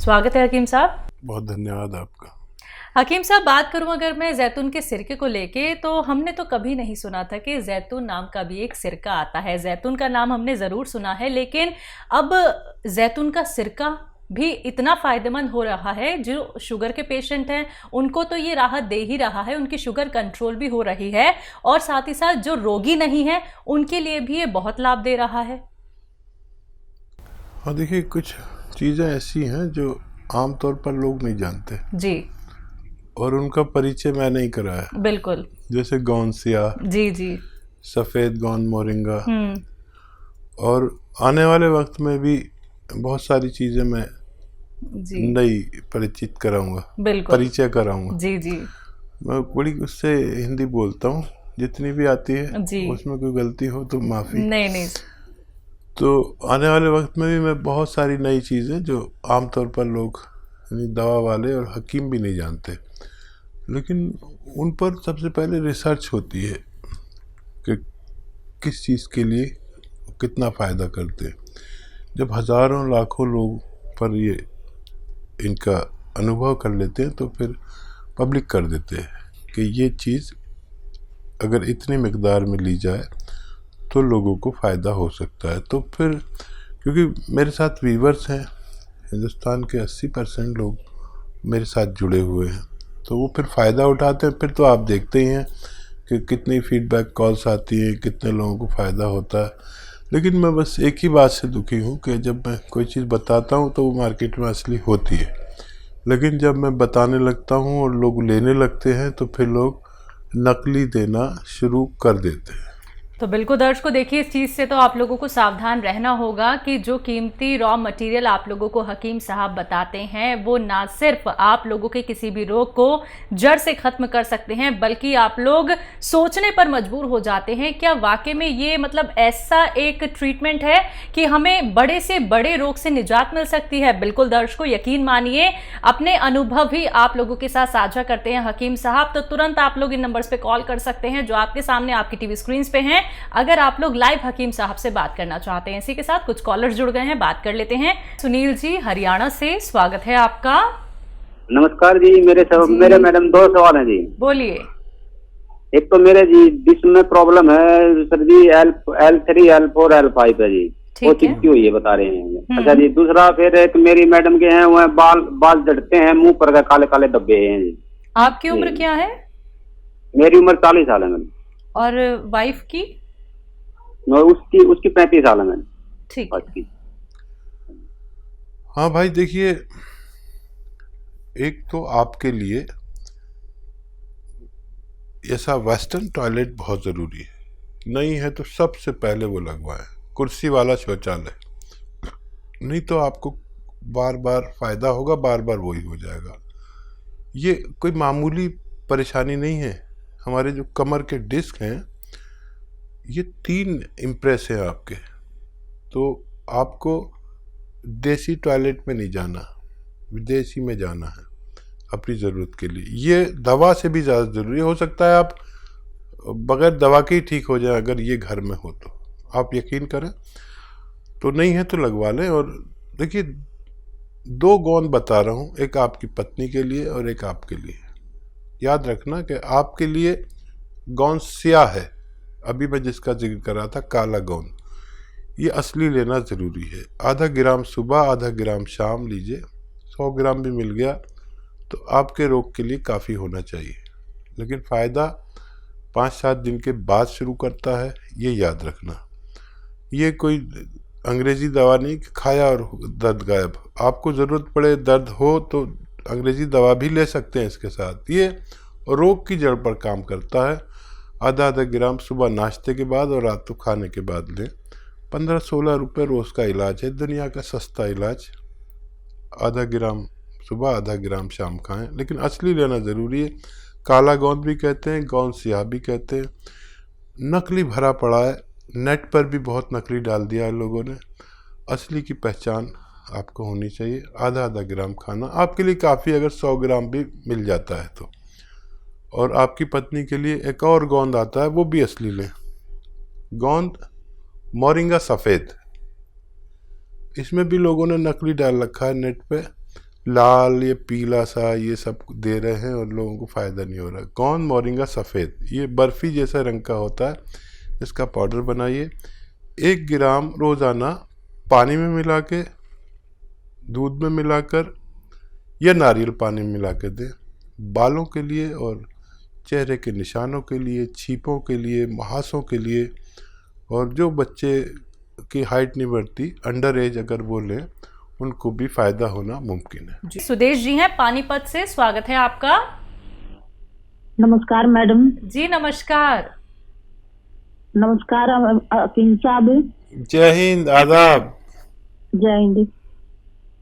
स्वागत है हकीम साहब। बहुत धन्यवाद आपका। हकीम साहब, बात करूं अगर मैं जैतून के सिरके को लेके, तो हमने तो कभी नहीं सुना था कि जैतून नाम का भी एक सिरका आता है। जैतून का नाम हमने ज़रूर सुना है, लेकिन अब जैतून का सिरका भी इतना फ़ायदेमंद हो रहा है, जो शुगर के पेशेंट हैं उनको तो ये राहत दे ही रहा है, उनकी शुगर कंट्रोल भी हो रही है, और साथ ही साथ जो रोगी नहीं है उनके लिए भी ये बहुत लाभ दे रहा है। हाँ, देखिए, कुछ चीज़ें ऐसी हैं जो आमतौर पर लोग नहीं जानते जी, और उनका परिचय मैं नहीं कराया। बिल्कुल। जैसे गौनसिया, जी जी। सफ़ेद गौन मोरिंगा, और आने वाले वक्त में भी बहुत सारी चीज़ें मैं जी नई परिचित कराऊंगा, बिल्कुल। परिचय कराऊंगा। जी जी मैं बड़ी उससे हिंदी बोलता हूँ, जितनी भी आती है जी। उसमें कोई गलती हो तो माफ़ी। नहीं नहीं। तो आने वाले वक्त में भी मैं बहुत सारी नई चीज़ें जो आमतौर पर लोग यानी दवा वाले और हकीम भी नहीं जानते, लेकिन उन पर सबसे पहले रिसर्च होती है कि किस चीज़ के लिए कितना फ़ायदा करते हैं। जब हज़ारों लाखों लोग पर ये इनका अनुभव कर लेते हैं तो फिर पब्लिक कर देते हैं कि ये चीज़ अगर इतनी मिकदार में ली जाए तो लोगों को फ़ायदा हो सकता है। तो फिर क्योंकि मेरे साथ वीवर्स हैं, हिंदुस्तान के 80% लोग मेरे साथ जुड़े हुए हैं, तो वो फिर फ़ायदा उठाते हैं। फिर तो आप देखते ही हैं कि कितनी फीडबैक कॉल्स आती हैं, कितने लोगों को फ़ायदा होता है। लेकिन मैं बस एक ही बात से दुखी हूँ कि जब मैं कोई चीज़ बताता हूँ तो वो मार्केट में असली होती है, लेकिन जब मैं बताने लगता हूँ और लोग लेने लगते हैं तो फिर लोग नकली देना शुरू कर देते हैं। तो बिल्कुल दर्शकों, देखिए, इस चीज़ से तो आप लोगों को सावधान रहना होगा कि जो कीमती रॉ मटेरियल आप लोगों को हकीम साहब बताते हैं, वो ना सिर्फ आप लोगों के किसी भी रोग को जड़ से ख़त्म कर सकते हैं, बल्कि आप लोग सोचने पर मजबूर हो जाते हैं, क्या वाकई में ये मतलब ऐसा एक ट्रीटमेंट है कि हमें बड़े से बड़े रोग से निजात मिल सकती है। बिल्कुल दर्शकों, यकीन मानिए, अपने अनुभव ही आप लोगों के साथ साझा करते हैं हकीम साहब। तो तुरंत आप लोग इन नंबर्स पे कॉल कर सकते हैं जो आपके सामने आपकी टीवी स्क्रीन पे हैं, अगर आप लोग लाइव हकीम साहब से बात करना चाहते हैं। इसी के साथ कुछ कॉलर्स जुड़ गए हैं, बात कर लेते हैं। सुनील जी हरियाणा से, स्वागत है आपका। नमस्कार जी। मेरे मैडम 2 सवाल हैं जी। बोलिए। एक तो मेरे जी डिस्क में प्रॉब्लम है सर जी, L3 L4 L5 है जी, वो चिपकी हुई है बता रहे हैं। अच्छा जी, दूसरा फिर एक मेरी मैडम के हैं, वो बाल झड़ते हैं, मुंह पर काले काले धब्बे हैं जी। आपकी उम्र क्या है? मेरी उम्र 40 साल है मैडम। और वाइफ की? उसकी 35 साल है मैडम। ठीक है। हाँ भाई, देखिए, एक तो आपके लिए ऐसा वेस्टर्न टॉयलेट बहुत ज़रूरी है। नहीं है तो सबसे पहले वो लगवाएं, कुर्सी वाला शौचालय। नहीं तो आपको बार बार फ़ायदा होगा, बार बार वही हो जाएगा। ये कोई मामूली परेशानी नहीं है। हमारे जो कमर के डिस्क हैं, ये 3 इम्प्रेस हैं आपके। तो आपको देसी टॉयलेट में नहीं जाना, विदेशी में जाना है अपनी ज़रूरत के लिए। ये दवा से भी ज़्यादा ज़रूरी हो सकता है। आप बगैर दवा के ही ठीक हो जाए अगर ये घर में हो तो, आप यकीन करें। तो नहीं है तो लगवा लें। और देखिए, 2 गोंद बता रहा हूँ, एक आपकी पत्नी के लिए और एक आपके लिए। याद रखना कि आपके लिए गोंद स्याह है, अभी मैं जिसका जिक्र कर रहा था काला गोंद, ये असली लेना ज़रूरी है। आधा ग्राम सुबह, आधा ग्राम शाम लीजिए। 100 ग्राम भी मिल गया तो आपके रोग के लिए काफ़ी होना चाहिए। लेकिन फ़ायदा 5-7 दिन के बाद शुरू करता है, ये याद रखना। ये कोई अंग्रेज़ी दवा नहीं कि खाया और दर्द गायब। आपको ज़रूरत पड़े, दर्द हो तो अंग्रेज़ी दवा भी ले सकते हैं इसके साथ। ये रोग की जड़ पर काम करता है। आधा ग्राम सुबह नाश्ते के बाद और रात को खाने के बाद लें। 15-16 रुपये रोज़ का इलाज है, दुनिया का सस्ता इलाज। आधा ग्राम सुबह, आधा ग्राम शाम खाएं, लेकिन असली लेना ज़रूरी है। काला गोंद भी कहते हैं, गोंद स्याह भी कहते हैं। नकली भरा पड़ा है, नेट पर भी बहुत नकली डाल दिया है लोगों ने। असली की पहचान आपको होनी चाहिए। आधा ग्राम खाना आपके लिए काफ़ी, अगर 100 ग्राम भी मिल जाता है तो। और आपकी पत्नी के लिए एक और गोंद आता है, वो भी असली लें। गोंद मोरिंगा सफ़ेद, इसमें भी लोगों ने नकली डाल रखा है नेट पे। लाल ये पीला सा ये सब दे रहे हैं और लोगों को फ़ायदा नहीं हो रहा। गौन मोरिंगा सफ़ेद, ये बर्फ़ी जैसा रंग का होता है, इसका पाउडर बनाइए। 1 ग्राम रोज़ाना पानी में मिला के, दूध में मिलाकर या नारियल पानी में मिला के दें। बालों के लिए और चेहरे के निशानों के लिए, छीपों के लिए, मुहासों के लिए, और जो बच्चे की हाइट नहीं बढ़ती, अंडर एज अगर वो लें, उनको भी फायदा होना मुमकिन है। सुदेश जी हैं पानीपत से, स्वागत है आपका। नमस्कार मैडम। जी नमस्कार। नमस्कार हकीम साहब। जय हिंद, आदाब। जय हिंद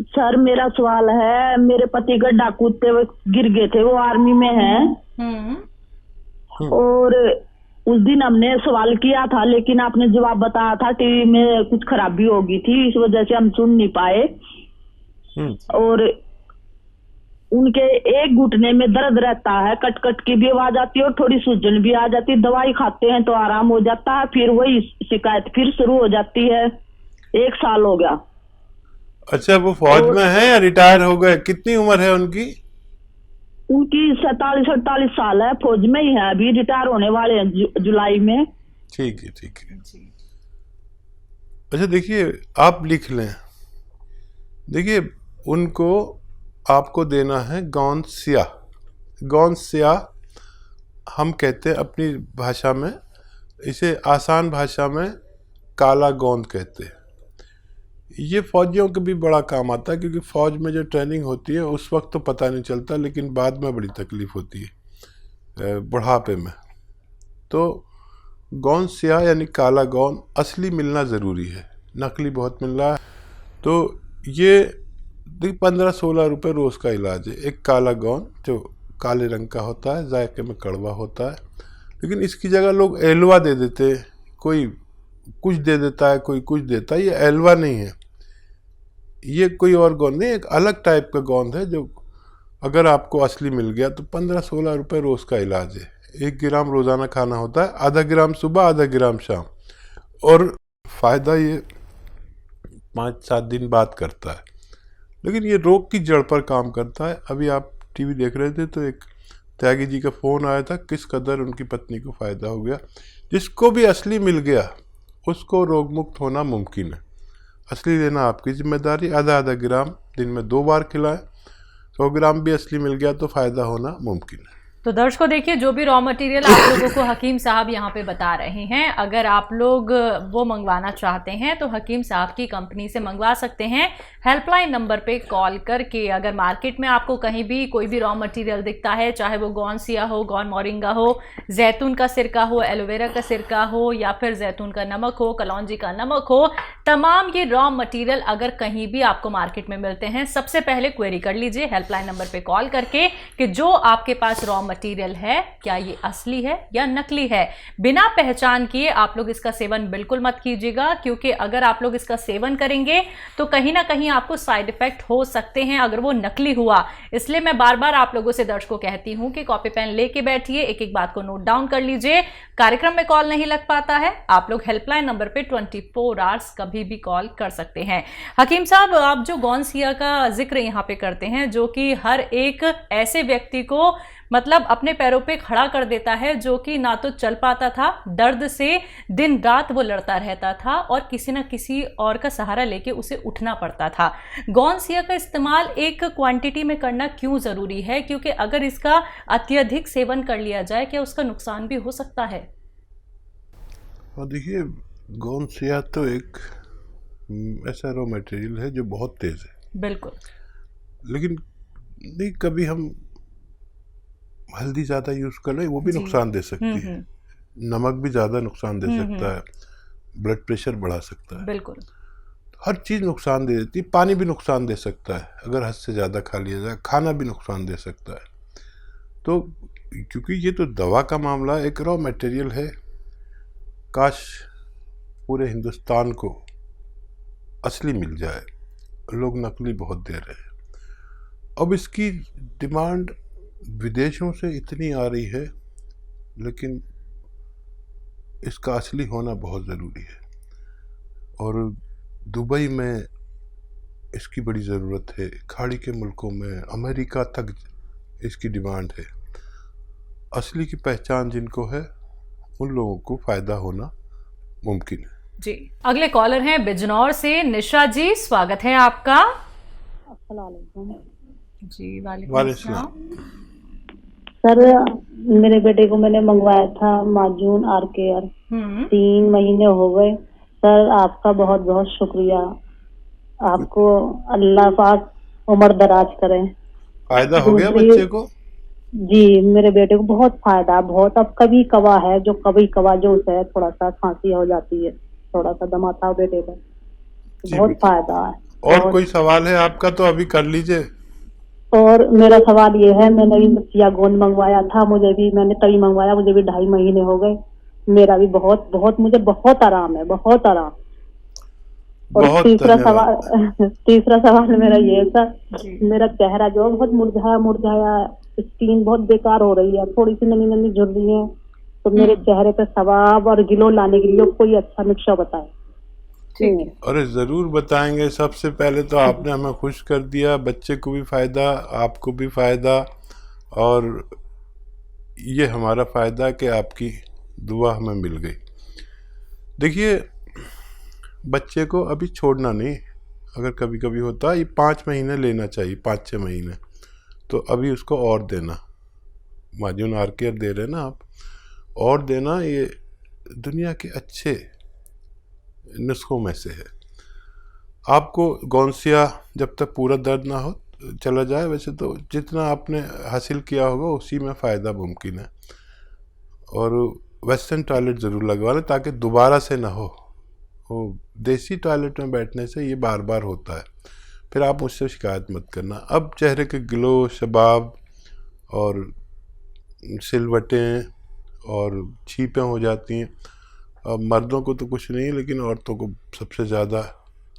सर। मेरा सवाल है, मेरे पति गड्ढा कूदते हुए गिर गए थे, वो आर्मी में हैं। और उस दिन हमने सवाल किया था, लेकिन आपने जवाब बताया था टीवी में कुछ खराबी होगी थी, इस वजह से हम सुन नहीं पाए। और उनके एक घुटने में दर्द रहता है, कट कट की भी आवाज आती है और थोड़ी सूजन भी आ जाती है। दवाई खाते हैं तो आराम हो जाता है, फिर वही शिकायत फिर शुरू हो जाती है। 1 साल हो गया। अच्छा, वो फौज में है या रिटायर हो गए? कितनी उम्र है उनकी? उनकी 47-48 साल है, फौज में ही है, अभी रिटायर होने वाले हैं जुलाई में। ठीक है, ठीक है। अच्छा देखिए, आप लिख लें। देखिए, उनको आपको देना है गौन स्याह। गौन स्याह हम कहते हैं अपनी भाषा में, इसे आसान भाषा में काला गोंद कहते हैं। ये फौजियों के भी बड़ा काम आता है, क्योंकि फ़ौज में जो ट्रेनिंग होती है उस वक्त तो पता नहीं चलता, लेकिन बाद में बड़ी तकलीफ़ होती है बुढ़ापे में। तो गौन स्याह यानी काला गौन असली मिलना ज़रूरी है, नकली बहुत मिल रहा है। तो ये 15-16 रुपये रोज़ का इलाज है। एक काला गौन जो काले रंग का होता है, जायके में कड़वा होता है, लेकिन इसकी जगह लोग एलवा दे देते, कोई कुछ दे देता है, कोई कुछ देता है। ये एलवा नहीं है, ये कोई और गोंद नहीं, एक अलग टाइप का गोंद है, जो अगर आपको असली मिल गया तो 15-16 रुपये रोज़ का इलाज है। 1 ग्राम रोज़ाना खाना होता है, आधा ग्राम सुबह, आधा ग्राम शाम, और फ़ायदा ये 5-7 दिन बाद करता है, लेकिन ये रोग की जड़ पर काम करता है। अभी आप टीवी देख रहे थे तो एक त्यागी जी का फ़ोन आया था, किस कदर उनकी पत्नी को फ़ायदा हो गया। जिसको भी असली मिल गया उसको रोग मुक्त होना मुमकिन है। असली लेना आपकी जिम्मेदारी, आधा ग्राम दिन में 2 बार खिलाएं। 100 ग्राम भी असली मिल गया तो फ़ायदा होना मुमकिन है। तो दर्शकों देखिए, जो भी रॉ मटेरियल आप लोगों को हकीम साहब यहाँ पे बता रहे हैं, अगर आप लोग वो मंगवाना चाहते हैं तो हकीम साहब की कंपनी से मंगवा सकते हैं, हेल्पलाइन नंबर पे कॉल करके। अगर मार्केट में आपको कहीं भी कोई भी रॉ मटेरियल दिखता है, चाहे वो गौन स्याह हो, गौन मोरिंगा हो, जैतून का सिरका हो, एलोवेरा का सिरका हो, या फिर जैतून का नमक हो, कलौंजी का नमक हो, तमाम ये रॉ मटेरियल अगर कहीं भी आपको मार्केट में मिलते हैं, सबसे पहले क्वेरी कर लीजिए हेल्पलाइन नंबर पे कॉल करके कि जो आपके पास रॉ मटेरियल है क्या ये असली है या नकली है। बिना पहचान किए आप लोग इसका सेवन बिल्कुल मत कीजिएगा, क्योंकि अगर आप लोग इसका सेवन करेंगे तो कहीं ना कहीं आपको साइड इफेक्ट हो सकते हैं अगर वो नकली हुआ। इसलिए मैं बार बार आप लोगों से दर्शकों कहती हूं कि कॉपी पेन लेके बैठिए, एक एक बात को नोट डाउन कर लीजिए। कार्यक्रम में कॉल नहीं लग पाता है, आप लोग हेल्पलाइन नंबर पे 24 आवर्स कभी भी कॉल कर सकते हैं। हकीम साहब, आप जो गौन स्याह का जिक्र यहाँ पे करते हैं, जो कि हर एक ऐसे व्यक्ति को मतलब अपने पैरों पे खड़ा कर देता है, जो कि ना तो चल पाता था, दर्द से दिन रात वो लड़ता रहता था और किसी न किसी और का सहारा लेके उसे उठना पड़ता था। गौन स्याह का इस्तेमाल एक क्वांटिटी में करना क्यों ज़रूरी है, क्योंकि अगर इसका अत्यधिक सेवन कर लिया जाए क्या उसका नुकसान भी हो सकता है? और देखिए, गौन स्याह तो एक ऐसा रॉ मटेरियल है जो बहुत तेज़ है। बिल्कुल। लेकिन नहीं, कभी हम हल्दी ज़्यादा यूज़ कर लें, वो भी नुकसान दे सकती है। नमक भी ज़्यादा नुकसान दे सकता है, ब्लड प्रेशर बढ़ा सकता है। बिल्कुल। हर चीज़ नुकसान दे देती है। पानी भी नुकसान दे सकता है अगर हद से ज़्यादा खा लिया जाए, खाना भी नुकसान दे सकता है। तो क्योंकि ये तो दवा का मामला एक रॉ मटेरियल है, काश पूरे हिंदुस्तान को असली मिल जाए, लोग नकली बहुत दे रहे हैं। अब इसकी डिमांड विदेशों से इतनी आ रही है, लेकिन इसका असली होना बहुत ज़रूरी है। और दुबई में इसकी बड़ी ज़रूरत है। खाड़ी के मुल्कों में, अमेरिका तक इसकी डिमांड है। असली की पहचान जिनको है उन लोगों को फ़ायदा होना मुमकिन है। जी, अगले कॉलर हैं बिजनौर से निशा जी, स्वागत है आपका। जी वालेकुम सलाम। सर मेरे बेटे को मैंने मंगवाया था माजून आर केयर, 3 महीने हो गए। सर आपका बहुत बहुत शुक्रिया, आपको अल्लाह पाक उम्र दराज करें। फायदा हो गया बच्चे को? जी मेरे बेटे को बहुत फायदा, बहुत। अब कभी कवा है जो उसे थोड़ा सा खांसी हो जाती है, थोड़ा सा दमा था बेटे का, बहुत फायदा है। और कोई सवाल है आपका तो अभी कर लीजिए। और मेरा सवाल ये है, मैंने भी चिया गोंद मंगवाया था, मैंने तभी मंगवाया, मुझे भी 2.5 महीने हो गए। मेरा भी मुझे बहुत आराम है, बहुत आराम। और तीसरा सवाल मेरा ये है सर, मेरा चेहरा जो बहुत मुरझाया, स्किन बहुत बेकार हो रही है, थोड़ी सी नमी नमी झुर रही है, तो मेरे चेहरे पे सवाब और ग्लो लाने के लिए कोई अच्छा नुस्खा बताए। अरे जरूर बताएंगे। सबसे पहले तो आपने हमें खुश कर दिया, बच्चे को भी फायदा, आपको भी फायदा, और ये हमारा फायदा कि आपकी दुआ हमें मिल गई। देखिए बच्चे को अभी छोड़ना नहीं, अगर कभी कभी होता है, ये 5 महीने लेना चाहिए, 5-6 महीने, तो अभी उसको और देना। माजून आर केयर दे रहे ना आप, और देना। ये दुनिया के अच्छे नुस्खों में से है। आपको गौंसिया जब तक पूरा दर्द ना हो चला जाए, वैसे तो जितना आपने हासिल किया होगा उसी में फ़ायदा मुमकिन है। और वेस्टर्न टॉयलेट ज़रूर लगवा लें ताकि दोबारा से ना हो। वो देसी टॉयलेट में बैठने से ये बार बार होता है, फिर आप मुझसे शिकायत मत करना। अब चेहरे के ग्लो, शबाब और सिलवटें और छीपें हो जाती हैं। अब मर्दों को तो कुछ नहीं, लेकिन औरतों को सबसे ज़्यादा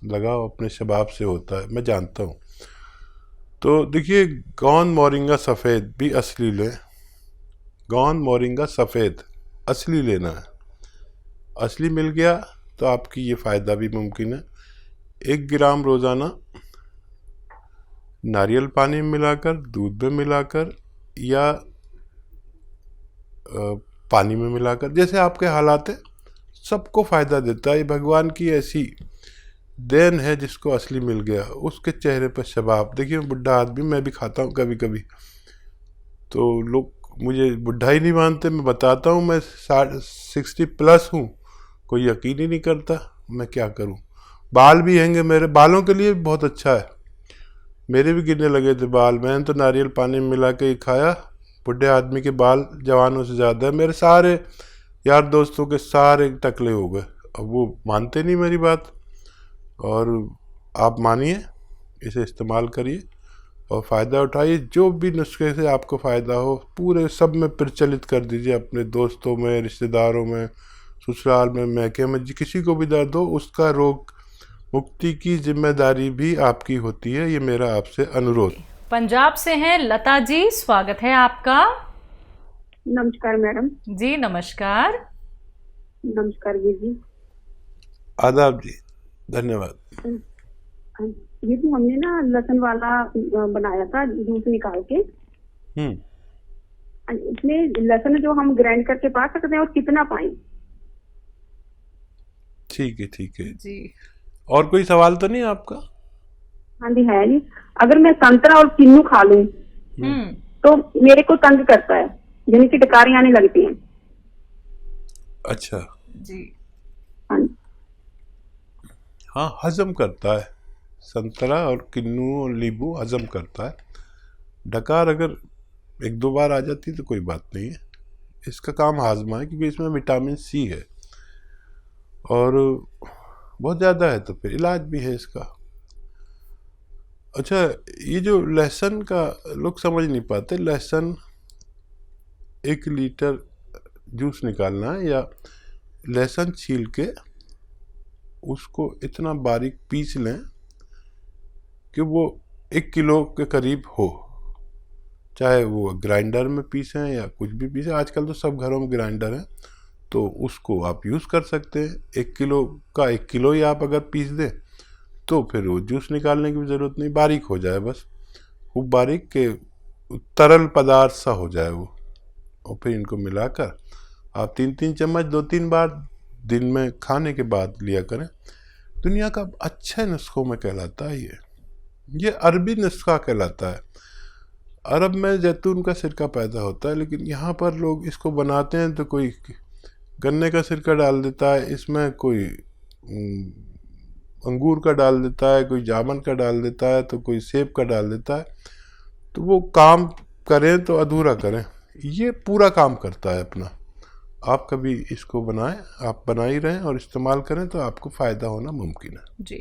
लगाव अपने शबाब से होता है, मैं जानता हूँ। तो देखिए गौन मोरिंगा सफ़ेद भी असली लें। गौन मोरिंगा सफ़ेद असली लेना है। असली मिल गया तो आपकी ये फ़ायदा भी मुमकिन है। 1 ग्राम रोज़ाना नारियल पानी में मिलाकर, दूध में मिलाकर या पानी में मिलाकर, जैसे आपके हालात है, सबको फ़ायदा देता है। ये भगवान की ऐसी देन है जिसको असली मिल गया, उसके चेहरे पर शबाब। देखिए बुढ़ा आदमी, मैं भी खाता हूँ कभी कभी, तो लोग मुझे बुढ़ा ही नहीं मानते। मैं बताता हूँ मैं 60+ हूँ, कोई यकीन ही नहीं करता। मैं क्या करूँ? बाल भी हैंगे मेरे, बालों के लिए बहुत अच्छा है। मेरे भी गिरने लगे थे बाल, मैंने तो नारियल पानी में मिला के ही खाया। बुढ़े आदमी के बाल जवानों से ज़्यादा है। मेरे सारे यार दोस्तों के सारे टकले हो गए। अब वो मानते नहीं मेरी बात, और आप मानिए, इसे इस्तेमाल करिए और फ़ायदा उठाइए। जो भी नुस्खे से आपको फ़ायदा हो पूरे सब में प्रचलित कर दीजिए, अपने दोस्तों में, रिश्तेदारों में, ससुराल में, मैके में। किसी को भी दर्द हो, उसका रोग मुक्ति की जिम्मेदारी भी आपकी होती है। ये मेरा आपसे अनुरोध। पंजाब से हैं लता जी, स्वागत है आपका। नमस्कार मैडम। जी नमस्कार। नमस्कार जी। आदाब जी, धन्यवाद। ये तो हमने ना लहसुन वाला बनाया था, जूस निकाल के। इसमें लहसुन जो हम ग्राइंड करके पा सकते हैं, और कितना पाएं? ठीक है, ठीक है जी। और कोई सवाल तो नहीं आपका? हाँ जी है जी। अगर मैं संतरा और किन्नू खा लूं तो मेरे को तंग करता है, यानी कि डकारी आने लगती हैं। अच्छा जी। हाँ, हजम करता है। संतरा और किन्नू और नींबू हजम करता है। डकार अगर 1-2 बार आ जाती तो कोई बात नहीं है, इसका काम हाजमा है, क्योंकि इसमें विटामिन सी है और बहुत ज़्यादा है, तो फिर इलाज भी है इसका। अच्छा, ये जो लहसुन का लोग समझ नहीं पाते, लहसुन 1 लीटर जूस निकालना है, या लहसुन छील के उसको इतना बारीक पीस लें कि वो 1 किलो के करीब हो। चाहे वो ग्राइंडर में पीसें या कुछ भी पीसें, आजकल तो सब घरों में ग्राइंडर है, तो उसको आप यूज़ कर सकते हैं। 1 किलो का 1 किलो ही आप अगर पीस दें तो फिर वो जूस निकालने की भी ज़रूरत नहीं, बारीक हो जाए बस, खूब बारीक के तरल पदार्थ सा हो जाए वो। और फिर इनको मिलाकर आप 3-3 चम्मच 2-3 बार दिन में खाने के बाद लिया करें। दुनिया का अच्छे नुस्खों में कहलाता है ये अरबी नुस्खा कहलाता है। अरब में जैतून का सिरका पैदा होता है, लेकिन यहाँ पर लोग इसको बनाते हैं तो कोई गन्ने का सिरका डाल देता है, इसमें कोई अंगूर का डाल देता है, कोई जामुन का डाल देता है, तो कोई सेब का डाल देता है। तो वो काम करें तो अधूरा करें, ये पूरा काम करता है अपना। आप कभी इसको बनाएं, आप बना ही रहें और इस्तेमाल करें तो आपको फ़ायदा होना मुमकिन है। जी।